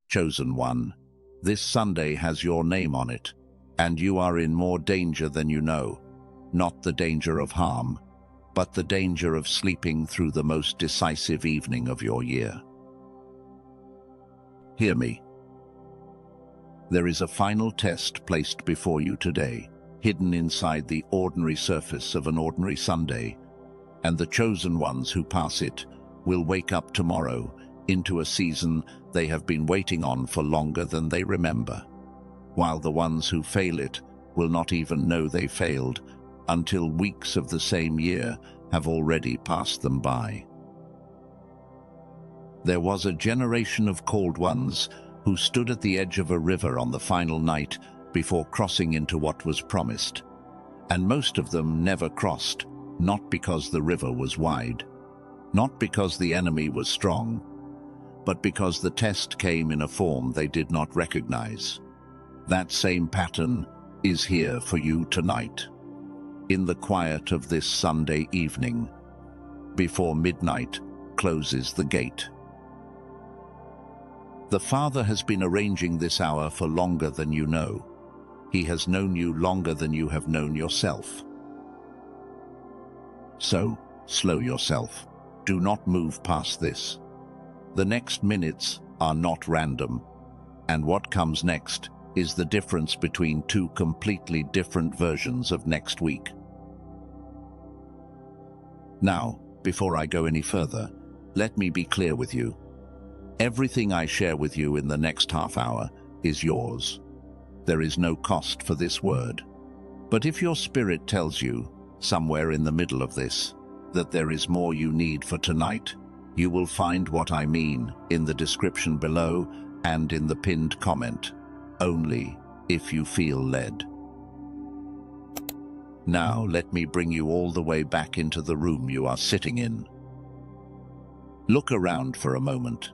Chosen one, this Sunday has your name on it, and you are in more danger than you know. Not the danger of harm, but the danger of sleeping through the most decisive evening of your year. Hear me. There is a final test placed before you today, hidden inside the ordinary surface of an ordinary Sunday, and the chosen ones who pass it will wake up tomorrow into a season they have been waiting on for longer than they remember, while the ones who fail it will not even know they failed until weeks of the same year have already passed them by. There was a generation of called ones who stood at the edge of a river on the final night before crossing into what was promised, and most of them never crossed, not because the river was wide, not because the enemy was strong, but because the test came in a form they did not recognize. That same pattern is here for you tonight, in the quiet of this Sunday evening, before midnight closes the gate. The Father has been arranging this hour for longer than you know. He has known you longer than you have known yourself. So, slow yourself. Do not move past this. The next minutes are not random, and what comes next is the difference between two completely different versions of next week. Now, before I go any further, let me be clear with you. Everything I share with you in the next half hour is yours. There is no cost for this word. But if your spirit tells you, somewhere in the middle of this, that there is more you need for tonight, you will find what I mean in the description below and in the pinned comment, only if you feel led. Now let me bring you all the way back into the room you are sitting in. Look around for a moment.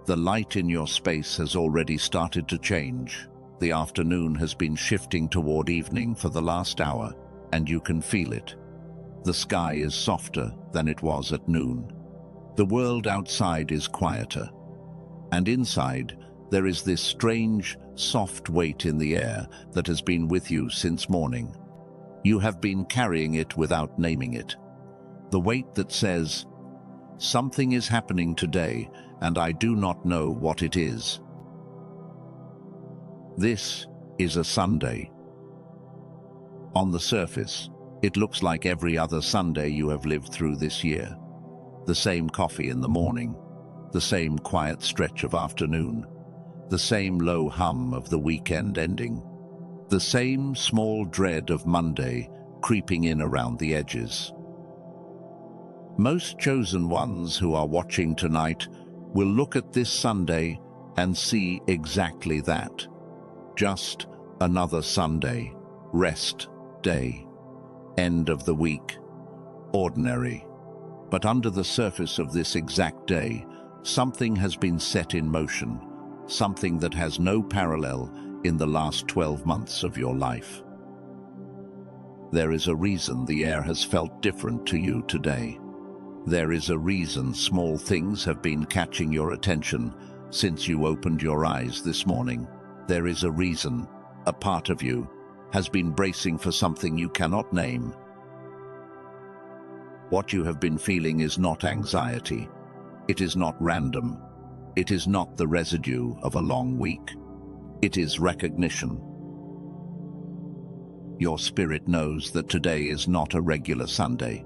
The light in your space has already started to change. The afternoon has been shifting toward evening for the last hour, and you can feel it. The sky is softer than it was at noon. The world outside is quieter, and inside there is this strange, soft weight in the air that has been with you since morning. You have been carrying it without naming it. The weight that says, "Something is happening today, and I do not know what it is." This is a Sunday. On the surface, it looks like every other Sunday you have lived through this year. The same coffee in the morning, the same quiet stretch of afternoon, the same low hum of the weekend ending, the same small dread of Monday creeping in around the edges. Most chosen ones who are watching tonight will look at this Sunday and see exactly that. Just another Sunday, rest day, end of the week, ordinary. But under the surface of this exact day, something has been set in motion, something that has no parallel in the last 12 months of your life. There is a reason the air has felt different to you today. There is a reason small things have been catching your attention since you opened your eyes this morning. There is a reason a part of you has been bracing for something you cannot name. What you have been feeling is not anxiety. It is not random. It is not the residue of a long week. It is recognition. Your spirit knows that today is not a regular Sunday,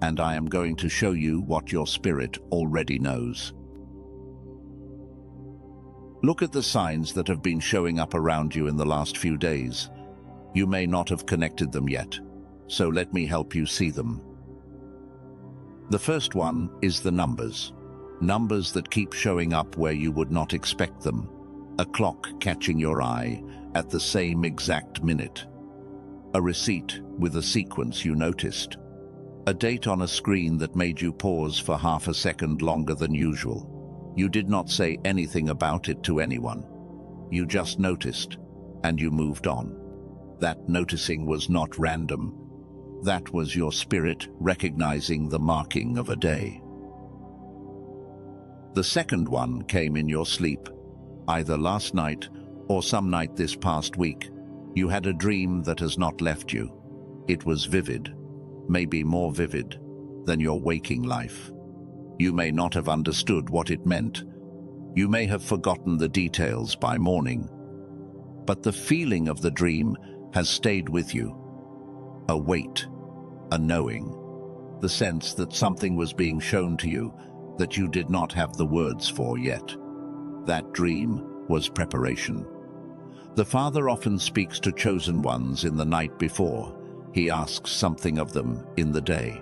and I am going to show you what your spirit already knows. Look at the signs that have been showing up around you in the last few days. You may not have connected them yet, so let me help you see them. The first one is the numbers. Numbers that keep showing up where you would not expect them. A clock catching your eye at the same exact minute. A receipt with a sequence you noticed. A date on a screen that made you pause for half a second longer than usual. You did not say anything about it to anyone. You just noticed, and you moved on. That noticing was not random. That was your spirit recognizing the marking of a day. The second one came in your sleep. either last night or some night this past week, you had a dream that has not left you. It was vivid, maybe more vivid than your waking life. You may not have understood what it meant. You may have forgotten the details by morning. But the feeling of the dream has stayed with you. A weight, a knowing, the sense that something was being shown to you that you did not have the words for yet. That dream was preparation. The Father often speaks to chosen ones in the night before. He asks something of them in the day.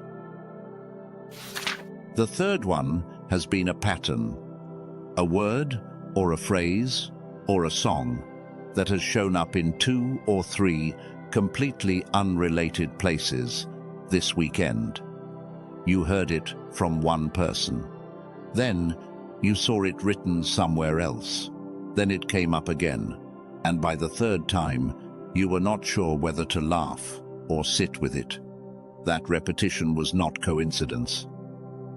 The third one has been a pattern, a word or a phrase or a song that has shown up in 2 or 3 completely unrelated places this weekend. You heard it from one person. Then you saw it written somewhere else. Then it came up again. And by the third time, you were not sure whether to laugh or sit with it. That repetition was not coincidence.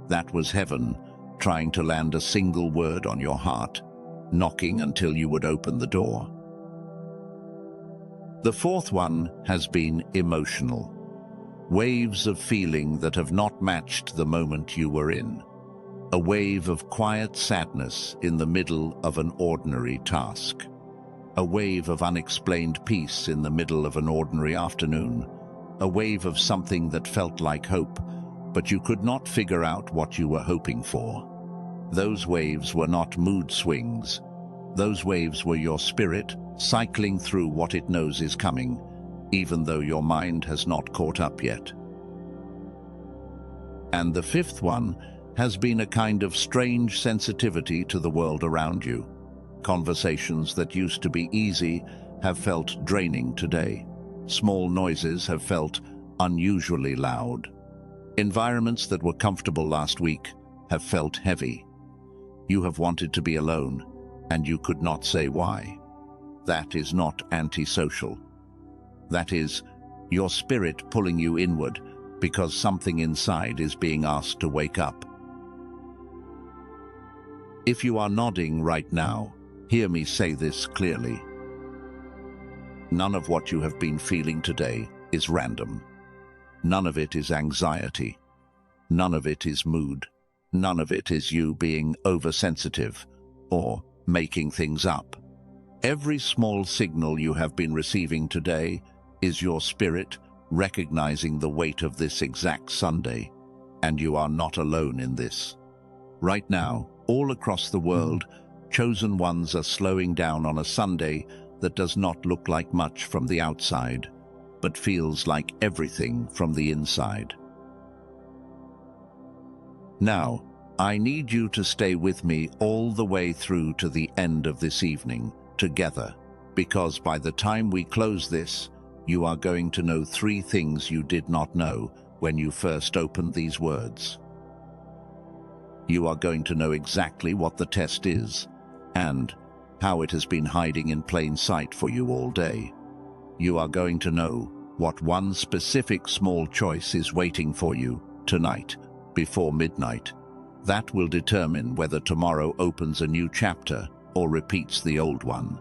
That was heaven trying to land a single word on your heart, knocking until you would open the door. The fourth one has been emotional. Waves of feeling that have not matched the moment you were in. A wave of quiet sadness in the middle of an ordinary task. A wave of unexplained peace in the middle of an ordinary afternoon. A wave of something that felt like hope, but you could not figure out what you were hoping for. Those waves were not mood swings. Those waves were your spirit cycling through what it knows is coming, even though your mind has not caught up yet. And the fifth one has been a kind of strange sensitivity to the world around you. Conversations that used to be easy have felt draining today. Small noises have felt unusually loud. Environments that were comfortable last week have felt heavy. You have wanted to be alone, and you could not say why. That is not antisocial. That is your spirit pulling you inward because something inside is being asked to wake up. If you are nodding right now, hear me say this clearly. None of what you have been feeling today is random. None of it is anxiety. None of it is mood. None of it is you being oversensitive or making things up. Every small signal you have been receiving today is your spirit recognizing the weight of this exact Sunday, and you are not alone in this. Right now, all across the world, chosen ones are slowing down on a Sunday that does not look like much from the outside, but feels like everything from the inside. Now, I need you to stay with me all the way through to the end of this evening, together, because by the time we close this, you are going to know 3 things you did not know when you first opened these words. You are going to know exactly what the test is, and how it has been hiding in plain sight for you all day. You are going to know what one specific small choice is waiting for you tonight, before midnight. That will determine whether tomorrow opens a new chapter or repeats the old one.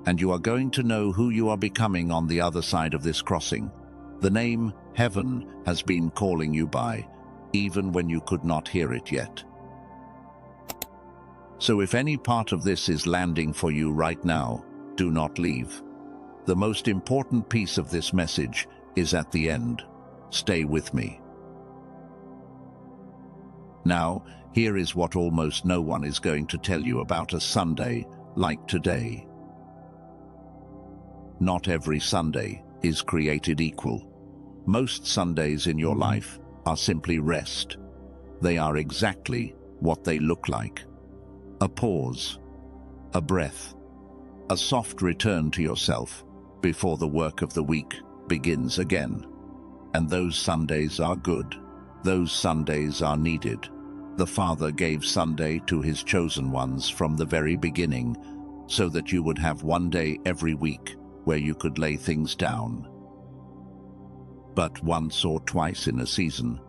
And you are going to know who you are becoming on the other side of this crossing. The name Heaven has been calling you by, even when you could not hear it yet. So if any part of this is landing for you right now, do not leave. The most important piece of this message is at the end. Stay with me. Now, here is what almost no one is going to tell you about a Sunday like today. Not every Sunday is created equal. Most Sundays in your life are simply rest. They are exactly what they look like. A pause, a breath, a soft return to yourself before the work of the week begins again. And those Sundays are good. Those Sundays are needed. The Father gave Sunday to his chosen ones from the very beginning, so that you would have one day every week where you could lay things down. But once or twice in a season,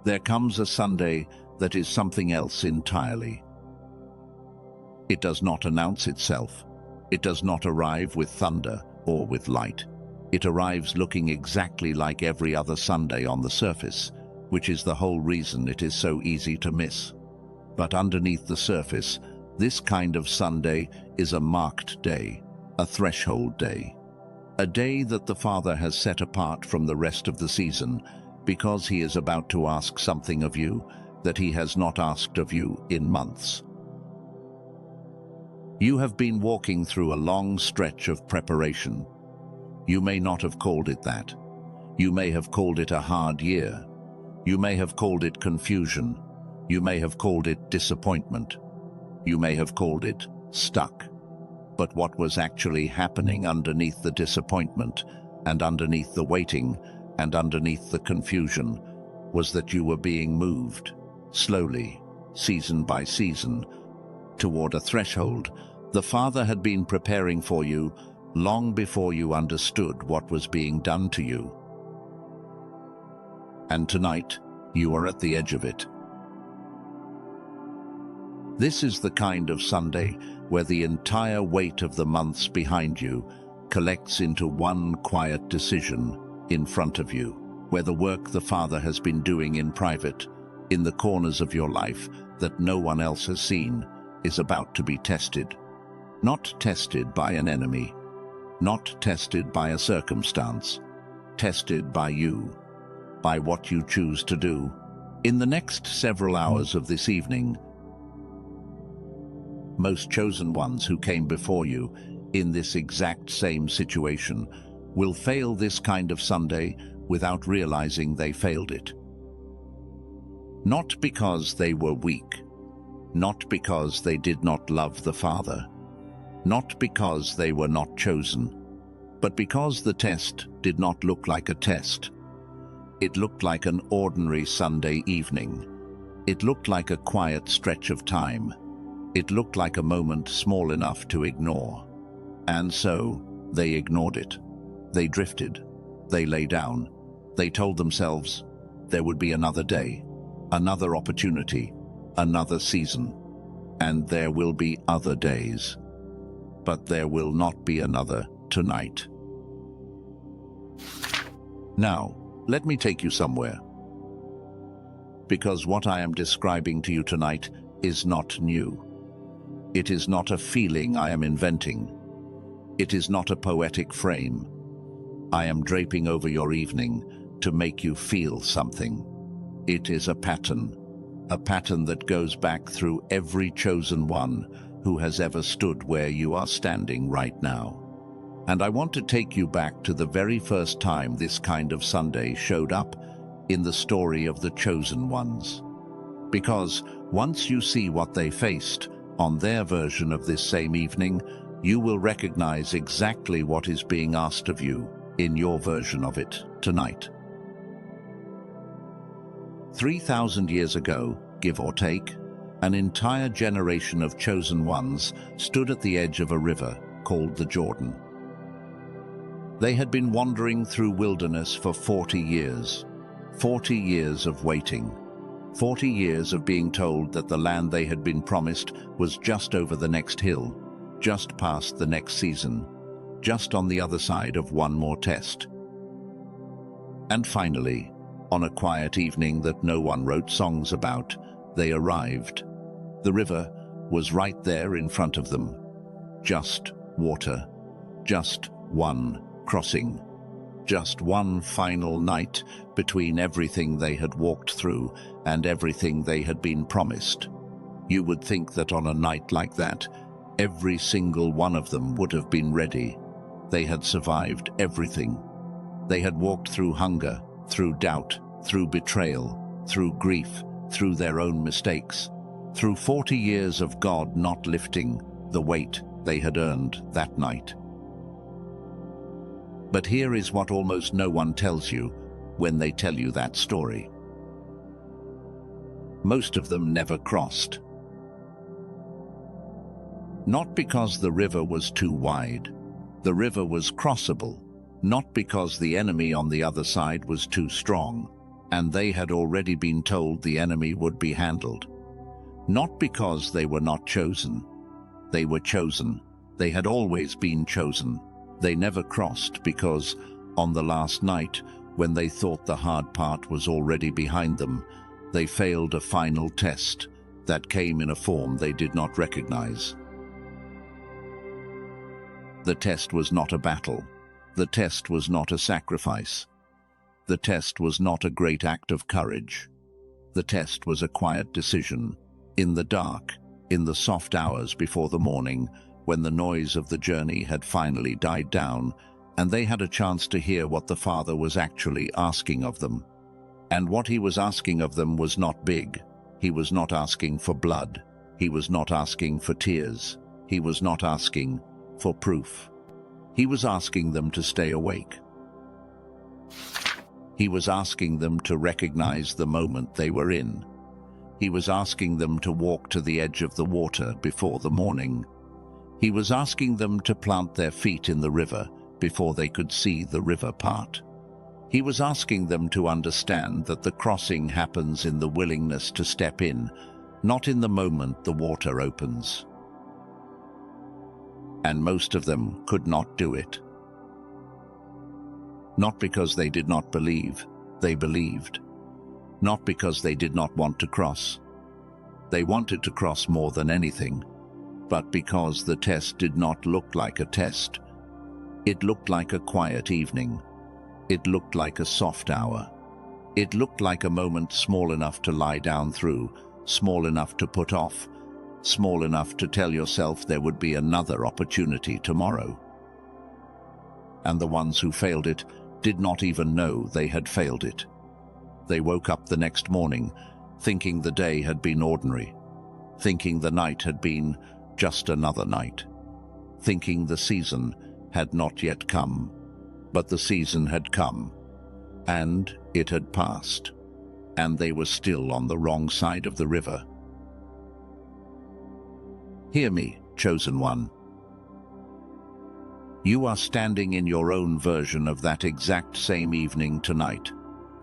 there comes a Sunday that is something else entirely. It does not announce itself. It does not arrive with thunder or with light. It arrives looking exactly like every other Sunday on the surface, which is the whole reason it is so easy to miss. But underneath the surface, this kind of Sunday is a marked day, a threshold day. A day that the Father has set apart from the rest of the season because he is about to ask something of you that he has not asked of you in months. You have been walking through a long stretch of preparation. You may not have called it that. You may have called it a hard year. You may have called it confusion. You may have called it disappointment. You may have called it stuck. But what was actually happening underneath the disappointment and underneath the waiting and underneath the confusion was that you were being moved, slowly, season by season, toward a threshold the Father had been preparing for you long before you understood what was being done to you. And tonight, you are at the edge of it. This is the kind of Sunday where the entire weight of the months behind you collects into one quiet decision in front of you, where the work the Father has been doing in private, in the corners of your life that no one else has seen, is about to be tested. Not tested by an enemy, not tested by a circumstance, tested by you, by what you choose to do. In the next several hours of this evening, most chosen ones who came before you in this exact same situation will fail this kind of Sunday without realizing they failed it. Not because they were weak, not because they did not love the Father, not because they were not chosen, but because the test did not look like a test. It looked like an ordinary Sunday evening. It looked like a quiet stretch of time. It looked like a moment small enough to ignore. And so, they ignored it. They drifted. They lay down. They told themselves there would be another day, another opportunity, another season. And there will be other days. But there will not be another tonight. Now, let me take you somewhere. Because what I am describing to you tonight is not new. It is not a feeling I am inventing. It is not a poetic frame. I am draping over your evening to make you feel something. It is a pattern that goes back through every chosen one who has ever stood where you are standing right now. And I want to take you back to the very first time this kind of Sunday showed up in the story of the chosen ones. Because once you see what they faced on their version of this same evening, you will recognize exactly what is being asked of you in your version of it tonight. 3,000 years ago, give or take, an entire generation of chosen ones stood at the edge of a river called the Jordan. They had been wandering through wilderness for 40 years, 40 years of waiting, 40 years of being told that the land they had been promised was just over the next hill, just past the next season, just on the other side of one more test. And finally, on a quiet evening that no one wrote songs about, they arrived. The river was right there in front of them. Just water, just one crossing, just one final night between everything they had walked through and everything they had been promised. You would think that on a night like that, every single one of them would have been ready. They had survived everything. They had walked through hunger, through doubt, through betrayal, through grief, through their own mistakes, through 40 years of God not lifting the weight they had earned that night. But here is what almost no one tells you when they tell you that story. Most of them never crossed. Not because the river was too wide. The river was crossable, not because the enemy on the other side was too strong, and they had already been told the enemy would be handled. Not because they were not chosen, They were chosen. They had always been chosen. They never crossed because, on the last night, when they thought the hard part was already behind them, they failed a final test that came in a form they did not recognize. The test was not a battle. The test was not a sacrifice. The test was not a great act of courage. The test was a quiet decision, in the dark, in the soft hours before the morning, when the noise of the journey had finally died down, and they had a chance to hear what the Father was actually asking of them. And what he was asking of them was not big. He was not asking for blood. He was not asking for tears. He was not asking for proof. He was asking them to stay awake. He was asking them to recognize the moment they were in. He was asking them to walk to the edge of the water before the morning. He was asking them to plant their feet in the river before they could see the river part. He was asking them to understand that the crossing happens in the willingness to step in, not in the moment the water opens. And most of them could not do it. Not because they did not believe, they believed. Not because they did not want to cross. They wanted to cross more than anything, but because the test did not look like a test. It looked like a quiet evening. It looked like a soft hour. It looked like a moment small enough to lie down through, small enough to put off, small enough to tell yourself there would be another opportunity tomorrow. And the ones who failed it did not even know they had failed it. They woke up the next morning thinking the day had been ordinary, thinking the night had been just another night, thinking the season had not yet come. But the season had come, and it had passed, and they were still on the wrong side of the river. Hear me, chosen one. You are standing in your own version of that exact same evening tonight,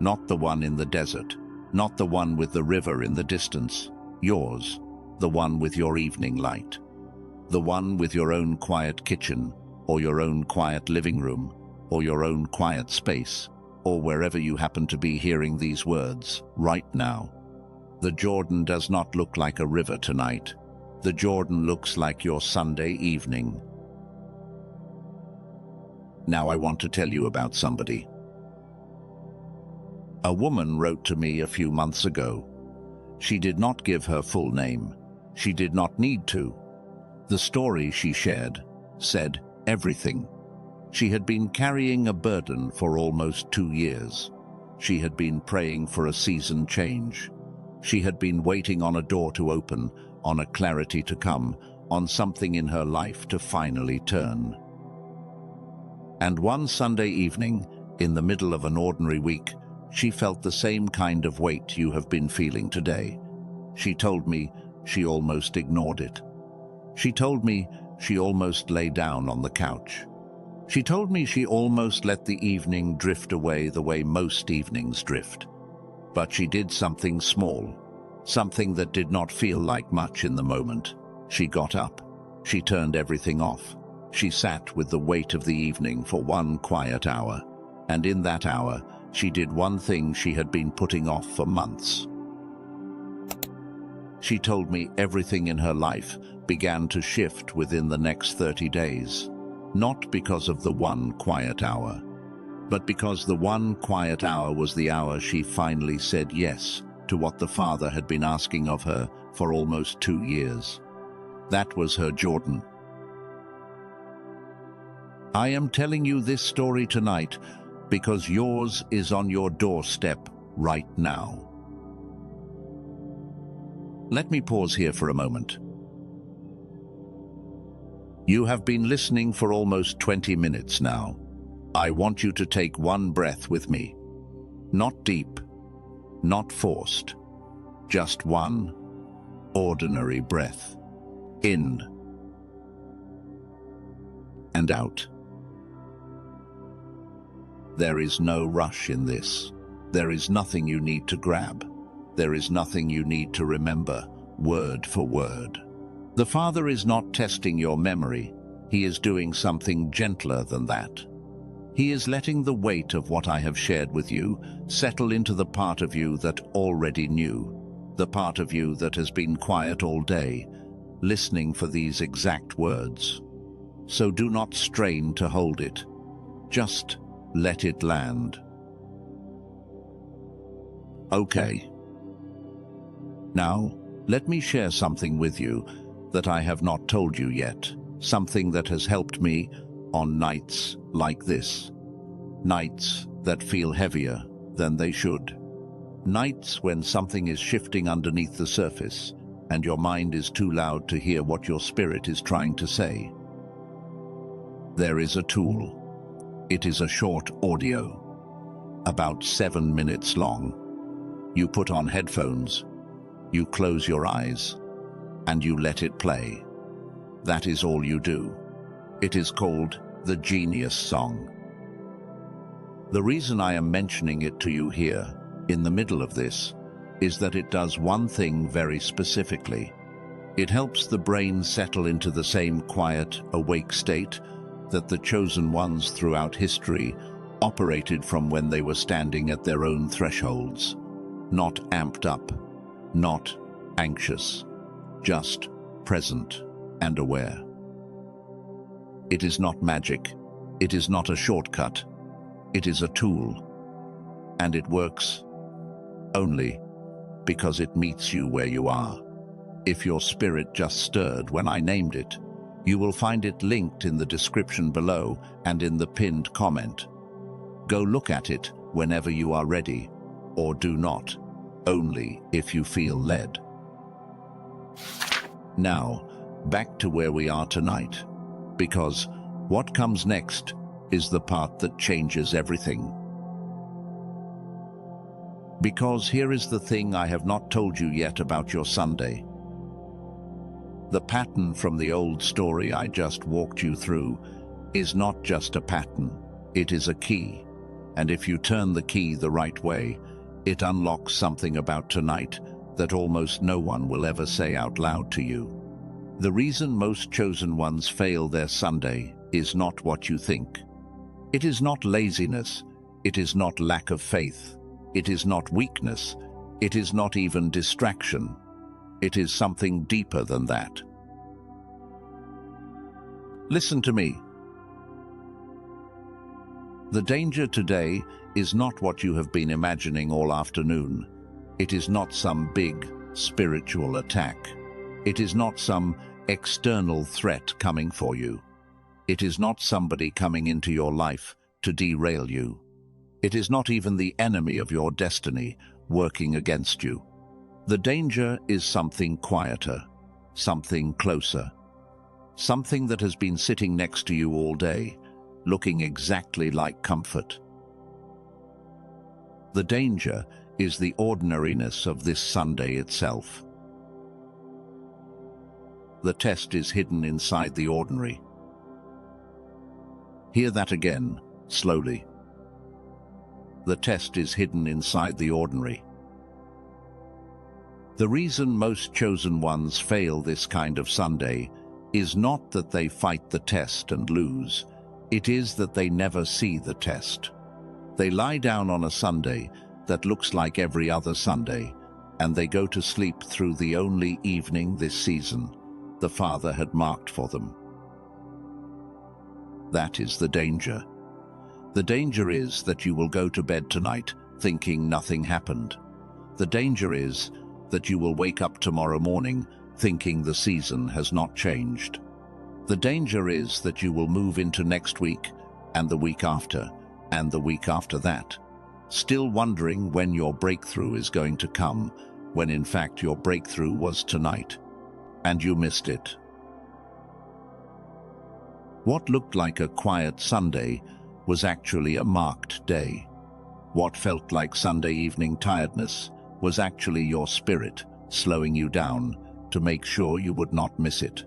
not the one in the desert, not the one with the river in the distance, yours, the one with your evening light, the one with your own quiet kitchen, or your own quiet living room, or your own quiet space, or wherever you happen to be hearing these words right now. The Jordan does not look like a river tonight. The Jordan looks like your Sunday evening. Now I want to tell you about somebody. A woman wrote to me a few months ago. She did not give her full name. She did not need to. The story she shared said everything. She had been carrying a burden for almost 2 years. She had been praying for a season change. She had been waiting on a door to open, on a clarity to come, on something in her life to finally turn. And one Sunday evening, in the middle of an ordinary week, she felt the same kind of weight you have been feeling today. She told me she almost ignored it. She told me she almost lay down on the couch. She told me she almost let the evening drift away the way most evenings drift. But she did something small, something that did not feel like much in the moment. She got up. She turned everything off. She sat with the weight of the evening for one quiet hour. And in that hour, she did one thing she had been putting off for months. She told me everything in her life began to shift within the next 30 days. Not because of the one quiet hour, but because the one quiet hour was the hour she finally said yes to what the Father had been asking of her for almost 2 years. That was her Jordan. I am telling you this story tonight because yours is on your doorstep right now. Let me pause here for a moment. You have been listening for almost 20 minutes now. I want you to take one breath with me. Not deep, not forced, just one ordinary breath. In and out. There is no rush in this. There is nothing you need to grab. There is nothing you need to remember, word for word. The Father is not testing your memory. He is doing something gentler than that. He is letting the weight of what I have shared with you settle into the part of you that already knew, the part of you that has been quiet all day, listening for these exact words. So do not strain to hold it. Just let it land. Okay. Now, let me share something with you that I have not told you yet, something that has helped me on nights like this. Nights that feel heavier than they should. Nights when something is shifting underneath the surface and your mind is too loud to hear what your spirit is trying to say. There is a tool. It is a short audio, about 7 minutes long. You put on headphones, you close your eyes, and you let it play. That is all you do. It is called the Genius Song. The reason I am mentioning it to you here, in the middle of this, is that it does one thing very specifically. It helps the brain settle into the same quiet, awake state that the chosen ones throughout history operated from when they were standing at their own thresholds. Not amped up, not anxious, just present and aware. It is not magic. It is not a shortcut. It is a tool. And it works only because it meets you where you are. If your spirit just stirred when I named it, you will find it linked in the description below and in the pinned comment. Go look at it whenever you are ready, or do not, only if you feel led. Now, back to where we are tonight, because what comes next is the part that changes everything. Because here is the thing I have not told you yet about your Sunday. The pattern from the old story I just walked you through is not just a pattern, it is a key. And if you turn the key the right way, it unlocks something about tonight that almost no one will ever say out loud to you. The reason most chosen ones fail their Sunday is not what you think. It is not laziness, it is not lack of faith, it is not weakness, it is not even distraction. It is something deeper than that. Listen to me. The danger today is not what you have been imagining all afternoon. It is not some big spiritual attack. It is not some external threat coming for you. It is not somebody coming into your life to derail you. It is not even the enemy of your destiny working against you. The danger is something quieter, something closer, something that has been sitting next to you all day, looking exactly like comfort. The danger is the ordinariness of this Sunday itself. The test is hidden inside the ordinary. Hear that again, slowly. The test is hidden inside the ordinary. The reason most chosen ones fail this kind of Sunday is not that they fight the test and lose. It is that they never see the test. They lie down on a Sunday that looks like every other Sunday, and they go to sleep through the only evening this season the Father had marked for them. That is the danger. The danger is that you will go to bed tonight thinking nothing happened. The danger is that you will wake up tomorrow morning thinking the season has not changed. The danger is that you will move into next week and the week after and the week after that, still wondering when your breakthrough is going to come, when in fact your breakthrough was tonight, and you missed it. What looked like a quiet Sunday was actually a marked day. What felt like Sunday evening tiredness was actually your spirit slowing you down to make sure you would not miss it.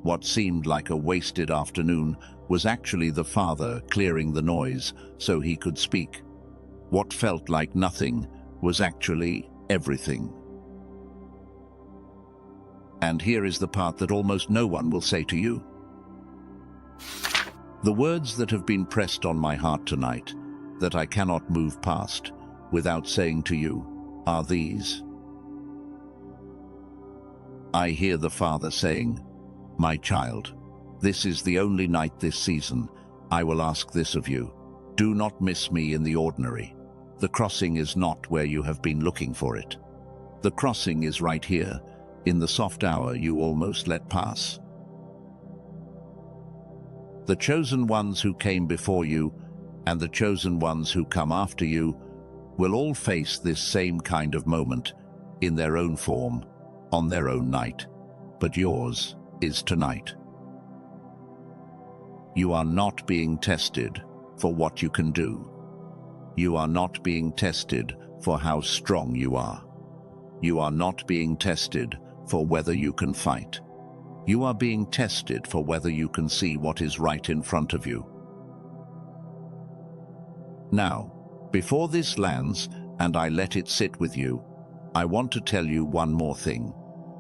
What seemed like a wasted afternoon was actually the Father clearing the noise so he could speak. What felt like nothing was actually everything. And here is the part that almost no one will say to you. The words that have been pressed on my heart tonight, that I cannot move past without saying to you, are these. I hear the Father saying, my child, this is the only night this season. I will ask this of you. Do not miss me in the ordinary. The crossing is not where you have been looking for it. The crossing is right here, in the soft hour you almost let pass. The chosen ones who came before you and the chosen ones who come after you will all face this same kind of moment in their own form, on their own night. But yours is tonight. You are not being tested for what you can do. You are not being tested for how strong you are. You are not being tested for whether you can fight. You are being tested for whether you can see what is right in front of you. Now, before this lands and I let it sit with you, I want to tell you one more thing.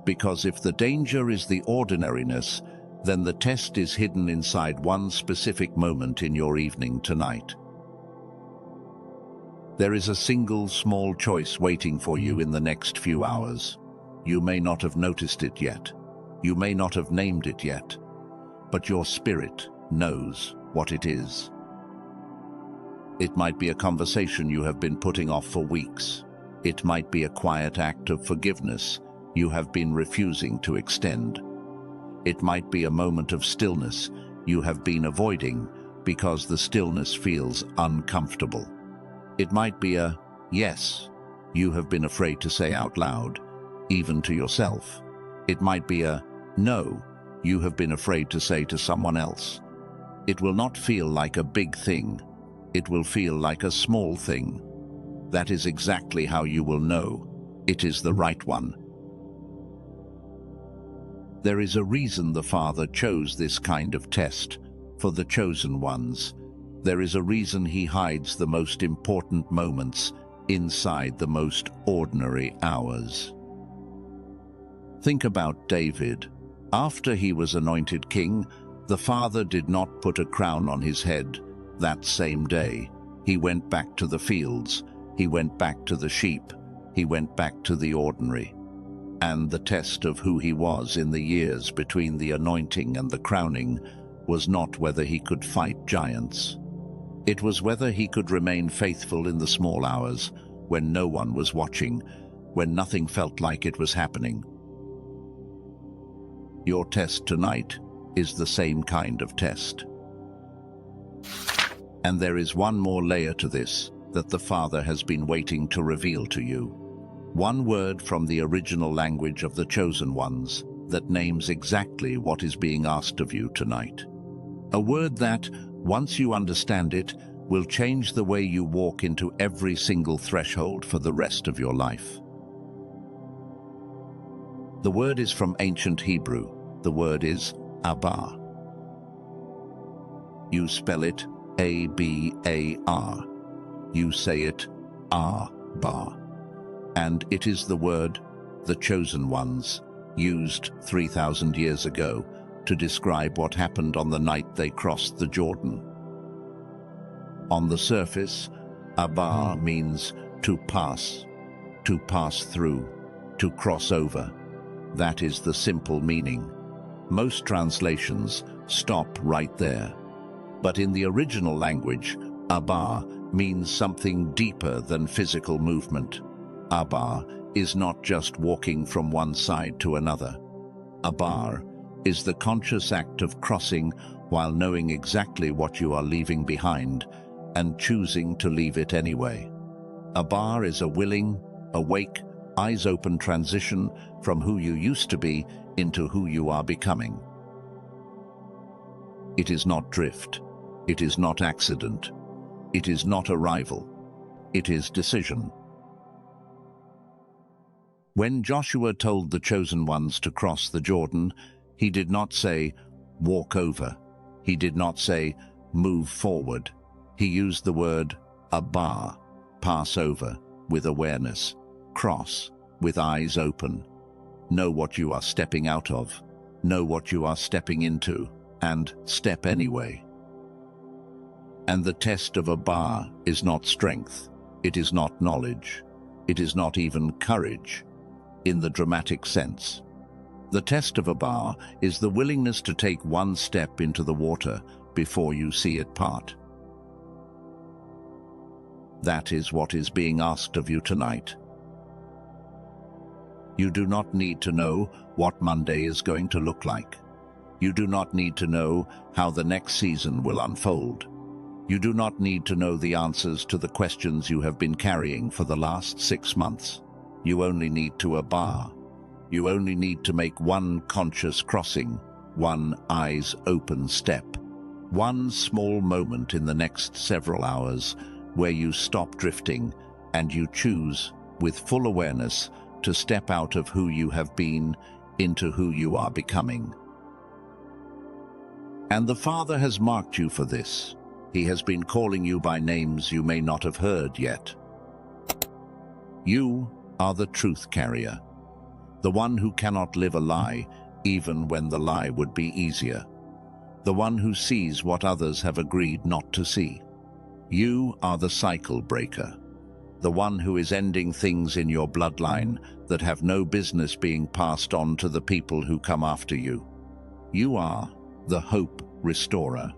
Because if the danger is the ordinariness, then the test is hidden inside one specific moment in your evening tonight. There is a single small choice waiting for you in the next few hours. You may not have noticed it yet. You may not have named it yet. But your spirit knows what it is. It might be a conversation you have been putting off for weeks. It might be a quiet act of forgiveness you have been refusing to extend. It might be a moment of stillness you have been avoiding because the stillness feels uncomfortable. It might be a yes you have been afraid to say out loud, even to yourself. It might be a no you have been afraid to say to someone else. It will not feel like a big thing. It will feel like a small thing. That is exactly how you will know it is the right one. There is a reason the Father chose this kind of test for the chosen ones. There is a reason he hides the most important moments inside the most ordinary hours. Think about David. After he was anointed king, the Father did not put a crown on his head that same day. He went back to the fields. He went back to the sheep. He went back to the ordinary. And the test of who he was in the years between the anointing and the crowning was not whether he could fight giants. It was whether he could remain faithful in the small hours, when no one was watching, when nothing felt like it was happening. Your test tonight is the same kind of test. And there is one more layer to this that the Father has been waiting to reveal to you. One word from the original language of the chosen ones that names exactly what is being asked of you tonight. A word that, once you understand it, will change the way you walk into every single threshold for the rest of your life. The word is from ancient Hebrew. The word is Abba. You spell it A-B-A-R. You say it Abba. And it is the word, the chosen ones, used 3,000 years ago to describe what happened on the night they crossed the Jordan. On the surface, Abba means to pass through, to cross over. That is the simple meaning. Most translations stop right there. But in the original language, Abba means something deeper than physical movement. Abba is not just walking from one side to another. Abba is the conscious act of crossing while knowing exactly what you are leaving behind and choosing to leave it anyway. Abba is a willing, awake, eyes-open transition from who you used to be into who you are becoming. It is not drift. It is not accident. It is not arrival. It is decision. When Joshua told the chosen ones to cross the Jordan, he did not say, walk over. He did not say, move forward. He used the word Abba, pass over, with awareness, cross, with eyes open. Know what you are stepping out of, know what you are stepping into, and step anyway. And the test of a bar is not strength, it is not knowledge, it is not even courage, in the dramatic sense. The test of a bar is the willingness to take one step into the water before you see it part. That is what is being asked of you tonight. You do not need to know what Monday is going to look like. You do not need to know how the next season will unfold. You do not need to know the answers to the questions you have been carrying for the last 6 months. You only need to bar. You only need to make one conscious crossing, one eyes-open step, one small moment in the next several hours where you stop drifting and you choose, with full awareness, to step out of who you have been into who you are becoming. And the Father has marked you for this. He has been calling you by names you may not have heard yet. You are the truth carrier, the one who cannot live a lie even when the lie would be easier, the one who sees what others have agreed not to see. You are the cycle breaker, the one who is ending things in your bloodline that have no business being passed on to the people who come after you. You are the hope restorer,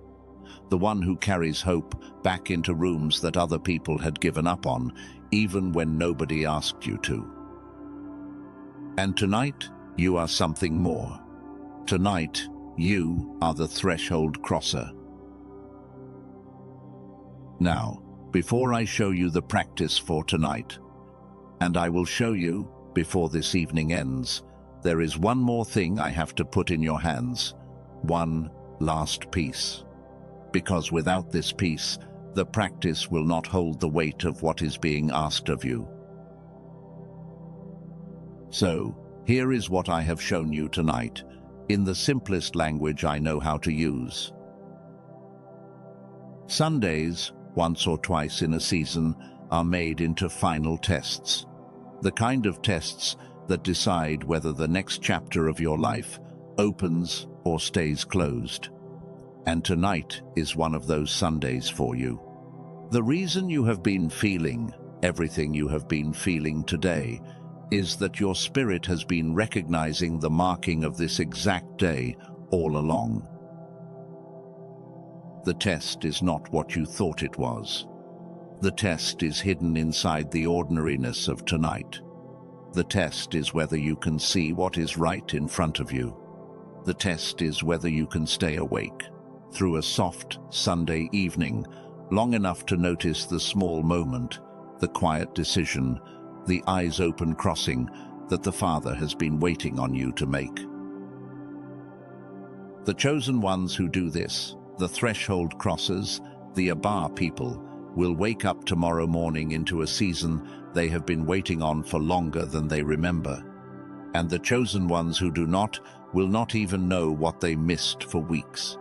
the one who carries hope back into rooms that other people had given up on, even when nobody asked you to. And tonight, you are something more. Tonight, you are the threshold crosser. Now, before I show you the practice for tonight, and I will show you before this evening ends, there is one more thing I have to put in your hands, one last piece. Because without this piece, the practice will not hold the weight of what is being asked of you. So, here is what I have shown you tonight, in the simplest language I know how to use. Sundays, once or twice in a season, are made into final tests. The kind of tests that decide whether the next chapter of your life opens or stays closed. And tonight is one of those Sundays for you. The reason you have been feeling everything you have been feeling today is that your spirit has been recognizing the marking of this exact day all along. The test is not what you thought it was. The test is hidden inside the ordinariness of tonight. The test is whether you can see what is right in front of you. The test is whether you can stay awake through a soft Sunday evening, long enough to notice the small moment, the quiet decision, the eyes-open crossing that the Father has been waiting on you to make. The chosen ones who do this, the threshold crossers, the Abar people, will wake up tomorrow morning into a season they have been waiting on for longer than they remember. And the chosen ones who do not will not even know what they missed for weeks.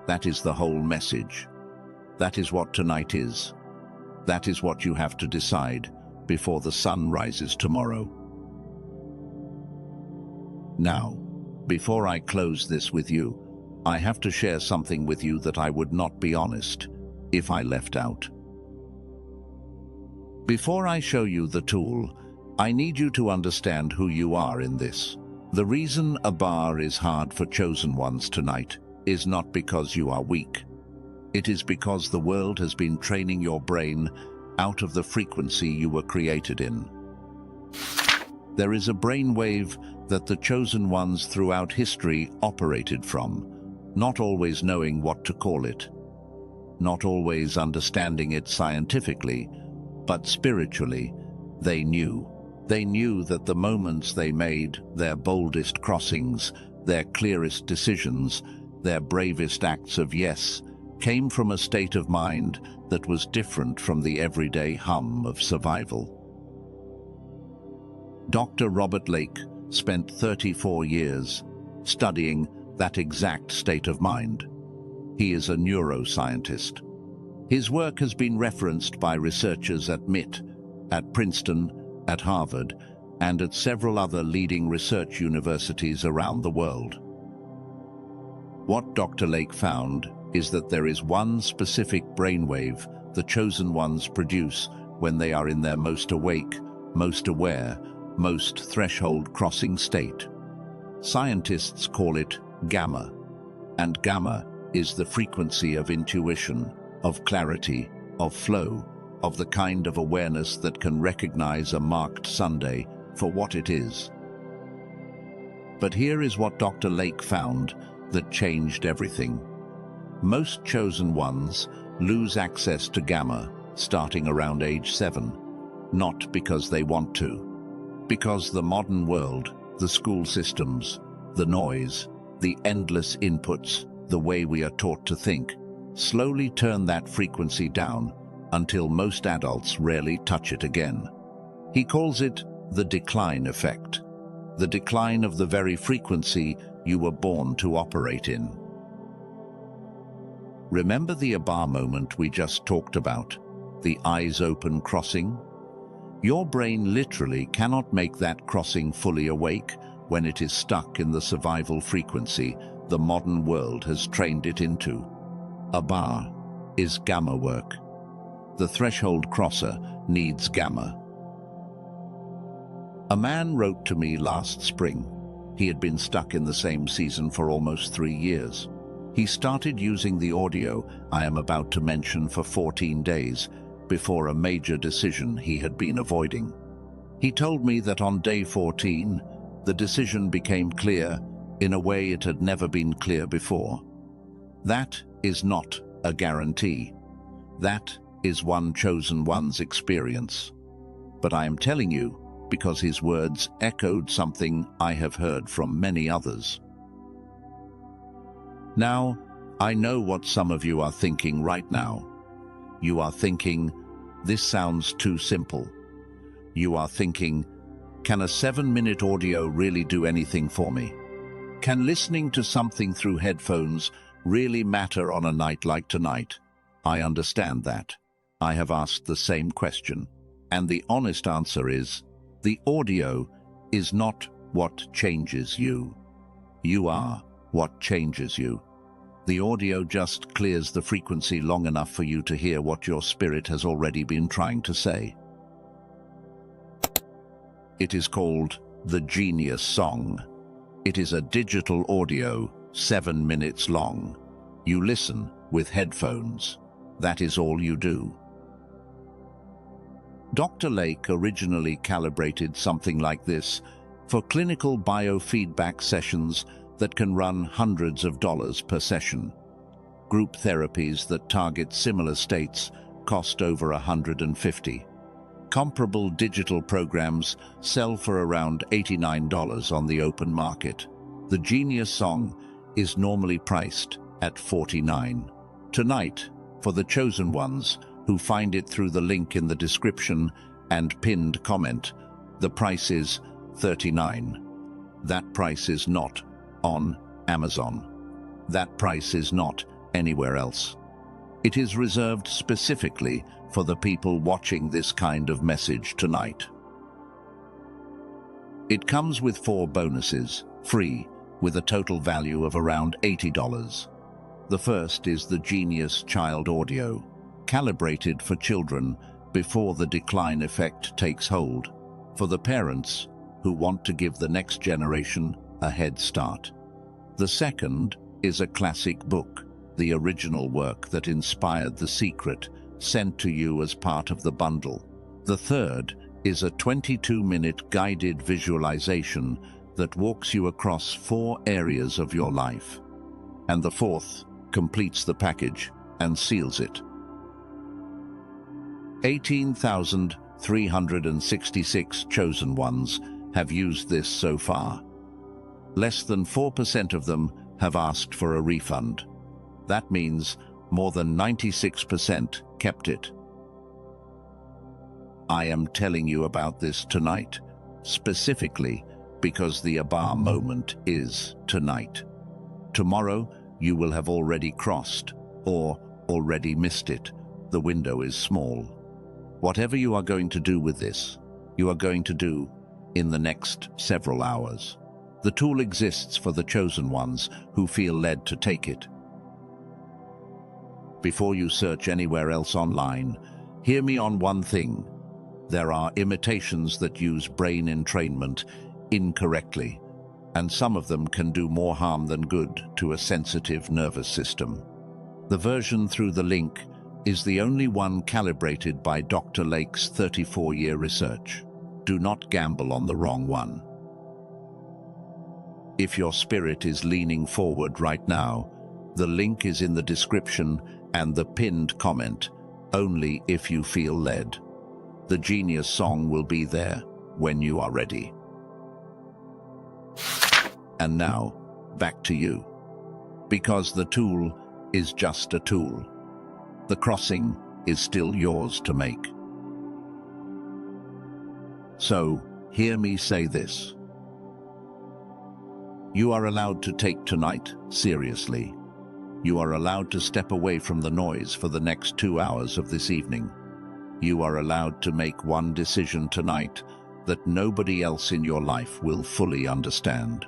That is the whole message. That is what tonight is. That is what you have to decide before the sun rises tomorrow. Now, before I close this with you, I have to share something with you that I would not be honest if I left out. Before I show you the tool, I need you to understand who you are in this. The reason a bar is hard for chosen ones tonight is not because you are weak. It is because the world has been training your brain out of the frequency you were created in. There is a brainwave that the chosen ones throughout history operated from, not always knowing what to call it, not always understanding it scientifically, but spiritually, they knew. They knew that the moments they made their boldest crossings, their clearest decisions, their bravest acts of yes, came from a state of mind that was different from the everyday hum of survival. Dr. Robert Lake spent 34 years studying that exact state of mind. He is a neuroscientist. His work has been referenced by researchers at MIT, at Princeton, at Harvard, and at several other leading research universities around the world. What Dr. Lake found is that there is one specific brainwave the chosen ones produce when they are in their most awake, most aware, most threshold-crossing state. Scientists call it gamma, and gamma is the frequency of intuition, of clarity, of flow, of the kind of awareness that can recognize a marked Sunday for what it is. But here is what Dr. Lake found that changed everything. Most chosen ones lose access to gamma starting around age 7, not because they want to, because the modern world, the school systems, the noise, the endless inputs, the way we are taught to think, slowly turn that frequency down until most adults rarely touch it again. He calls it the decline effect, the decline of the very frequency you were born to operate in. Remember the aha moment we just talked about, the eyes open crossing? Your brain literally cannot make that crossing fully awake when it is stuck in the survival frequency the modern world has trained it into. Aha is gamma work. The threshold crosser needs gamma. A man wrote to me last spring. He had been stuck in the same season for almost 3 years. He started using the audio I am about to mention for 14 days before a major decision he had been avoiding. He told me that on day 14, the decision became clear in a way it had never been clear before. That is not a guarantee. That is one chosen one's experience. But I am telling you because his words echoed something I have heard from many others. Now, I know what some of you are thinking right now. You are thinking, this sounds too simple. You are thinking, can a 7-minute audio really do anything for me? Can listening to something through headphones really matter on a night like tonight? I understand that. I have asked the same question. And the honest answer is, the audio is not what changes you. You are what changes you. The audio just clears the frequency long enough for you to hear what your spirit has already been trying to say. It is called the Genius Song. It is a digital audio, 7 minutes long. You listen with headphones. That is all you do. Dr. Lake originally calibrated something like this for clinical biofeedback sessions that can run hundreds of dollars per session. Group therapies that target similar states cost over $150. Comparable digital programs sell for around $89 on the open market. The Genius Song is normally priced at $49. Tonight, for the chosen ones who find it through the link in the description and pinned comment, the price is $39. That price is not on Amazon. That price is not anywhere else. It is reserved specifically for the people watching this kind of message tonight. It comes with 4 bonuses, free, with a total value of around $80. The first is the Genius Child Audio, calibrated for children before the decline effect takes hold, for the parents who want to give the next generation a head start. The second is a classic book, the original work that inspired The Secret, sent to you as part of the bundle. The third is a 22-minute guided visualization that walks you across 4 areas of your life. And the fourth completes the package and seals it. 18,366 chosen ones have used this so far. Less than 4% of them have asked for a refund. That means more than 96% kept it. I am telling you about this tonight, specifically because the aha moment is tonight. Tomorrow, you will have already crossed or already missed it. The window is small. Whatever you are going to do with this, you are going to do in the next several hours. The tool exists for the chosen ones who feel led to take it. Before you search anywhere else online, hear me on one thing. There are imitations that use brain entrainment incorrectly, and some of them can do more harm than good to a sensitive nervous system. The version through the link is the only one calibrated by Dr. Lake's 34-year research. Do not gamble on the wrong one. If your spirit is leaning forward right now, the link is in the description and the pinned comment, only if you feel led. The genius song will be there when you are ready. And now, back to you. Because the tool is just a tool. The crossing is still yours to make. So, hear me say this. You are allowed to take tonight seriously. You are allowed to step away from the noise for the next 2 hours of this evening. You are allowed to make one decision tonight that nobody else in your life will fully understand.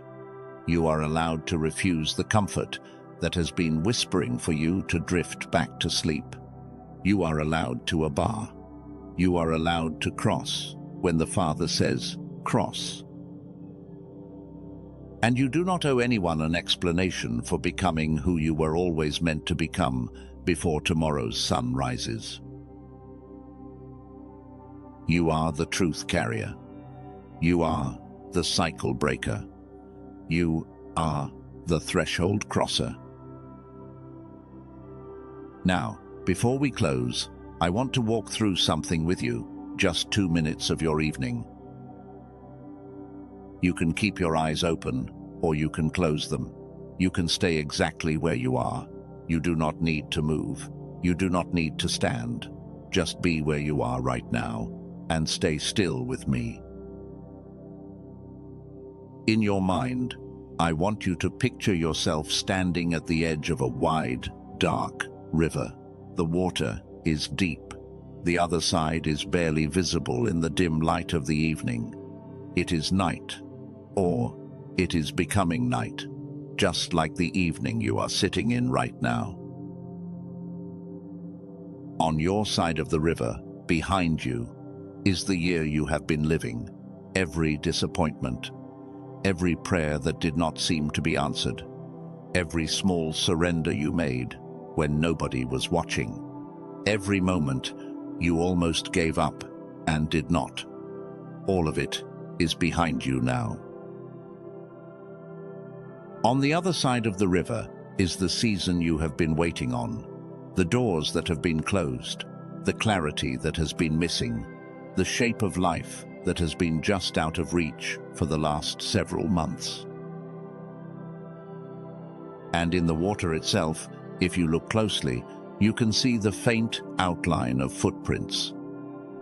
You are allowed to refuse the comfort that has been whispering for you to drift back to sleep. You are allowed to abar. You are allowed to cross when the Father says, cross. And you do not owe anyone an explanation for becoming who you were always meant to become before tomorrow's sun rises. You are the truth carrier. You are the cycle breaker. You are the threshold crosser. Now, before we close, I want to walk through something with you, just 2 minutes of your evening. You can keep your eyes open, or you can close them. You can stay exactly where you are. You do not need to move. You do not need to stand. Just be where you are right now, and stay still with me. In your mind, I want you to picture yourself standing at the edge of a wide, dark river. The water is deep. The other side is barely visible in the dim light of the evening. It is night, or it is becoming night, just like the evening you are sitting in right now. On your side of the river, behind you, is the year you have been living, every disappointment, every prayer that did not seem to be answered, every small surrender you made when nobody was watching, every moment you almost gave up and did not. All of it is behind you now. On the other side of the river is the season you have been waiting on, the doors that have been closed, the clarity that has been missing, the shape of life that has been just out of reach for the last several months. And in the water itself, if you look closely, you can see the faint outline of footprints.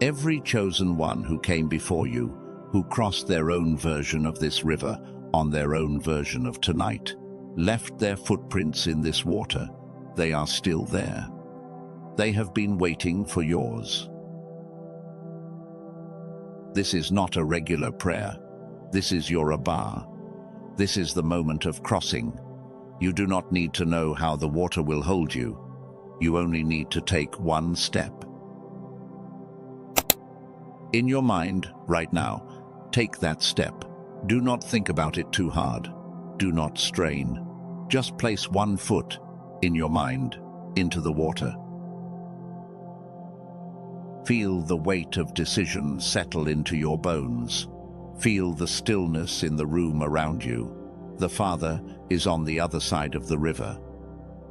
Every chosen one who came before you, who crossed their own version of this river on their own version of tonight, left their footprints in this water. They are still there. They have been waiting for yours. This is not a regular prayer. This is your abar. This is the moment of crossing. You do not need to know how the water will hold you. You only need to take one step. In your mind, right now, take that step. Do not think about it too hard. Do not strain. Just place one foot, in your mind, into the water. Feel the weight of decision settle into your bones. Feel the stillness in the room around you. The Father is on the other side of the river.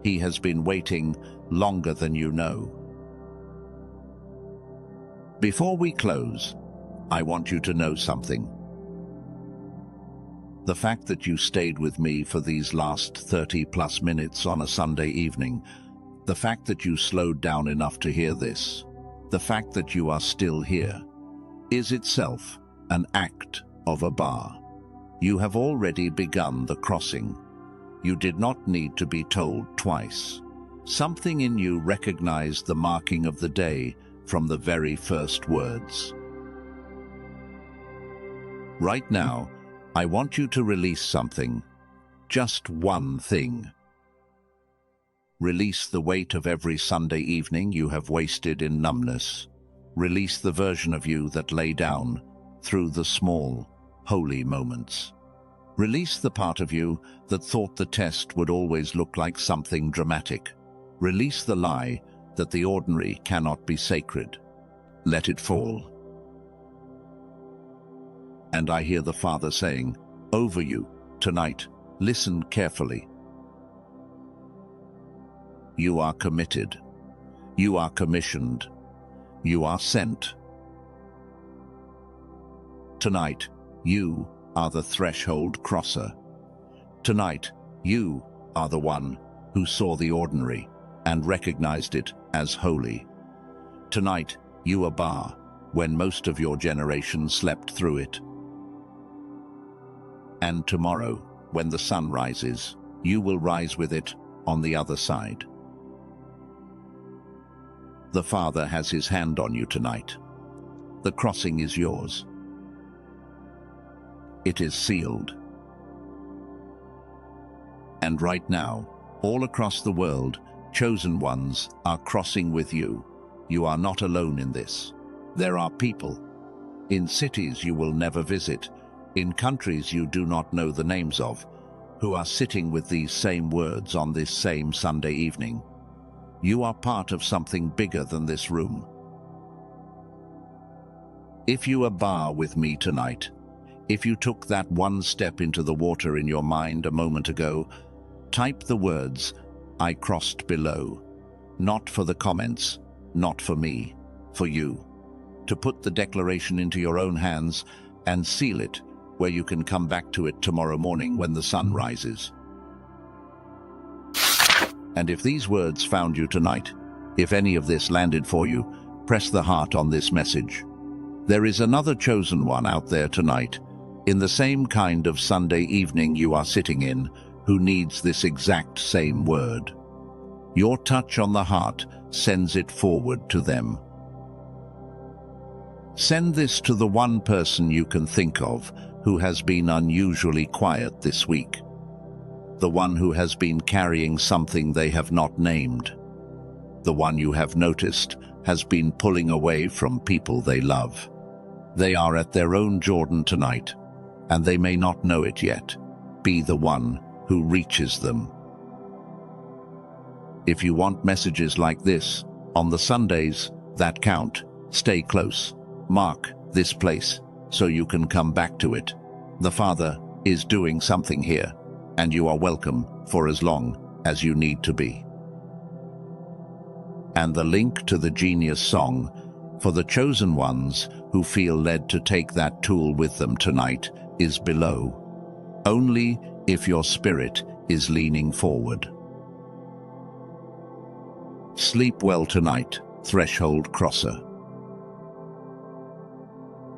He has been waiting longer than you know. Before we close, I want you to know something. The fact that you stayed with me for these last 30+ minutes on a Sunday evening, the fact that you slowed down enough to hear this, the fact that you are still here, is itself an act of abar. You have already begun the crossing. You did not need to be told twice. Something in you recognized the marking of the day from the very first words. Right now, I want you to release something. Just one thing. Release the weight of every Sunday evening you have wasted in numbness. Release the version of you that lay down through the small, holy moments. Release the part of you that thought the test would always look like something dramatic. Release the lie that the ordinary cannot be sacred. Let it fall. And I hear the Father saying, over you, tonight, listen carefully. You are committed. You are commissioned. You are sent. Tonight, you are the threshold crosser. Tonight, you are the one who saw the ordinary and recognized it as holy. Tonight, you are bar when most of your generation slept through it. And tomorrow, when the sun rises, you will rise with it on the other side. The Father has his hand on you tonight. The crossing is yours. It is sealed. And right now, all across the world, chosen ones are crossing with you. You are not alone in this. There are people in cities you will never visit, in countries you do not know the names of, who are sitting with these same words on this same Sunday evening. You are part of something bigger than this room. If you are bar with me tonight, if you took that one step into the water in your mind a moment ago, type the words, I crossed below. Not for the comments, not for me, for you. To put the declaration into your own hands and seal it where you can come back to it tomorrow morning when the sun rises. And if these words found you tonight, if any of this landed for you, press the heart on this message. There is another chosen one out there tonight, in the same kind of Sunday evening you are sitting in, who needs this exact same word. Your touch on the heart sends it forward to them. Send this to the one person you can think of who has been unusually quiet this week. The one who has been carrying something they have not named. The one you have noticed has been pulling away from people they love. They are at their own Jordan tonight, and they may not know it yet. Be the one who reaches them. If you want messages like this, on the Sundays that count, stay close. Mark this place so you can come back to it. The Father is doing something here, and you are welcome for as long as you need to be. And the link to the Genius song for the chosen ones who feel led to take that tool with them tonight is below. Only if your spirit is leaning forward. Sleep well tonight, threshold crosser.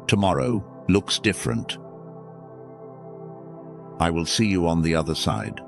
Tomorrow looks different. I will see you on the other side.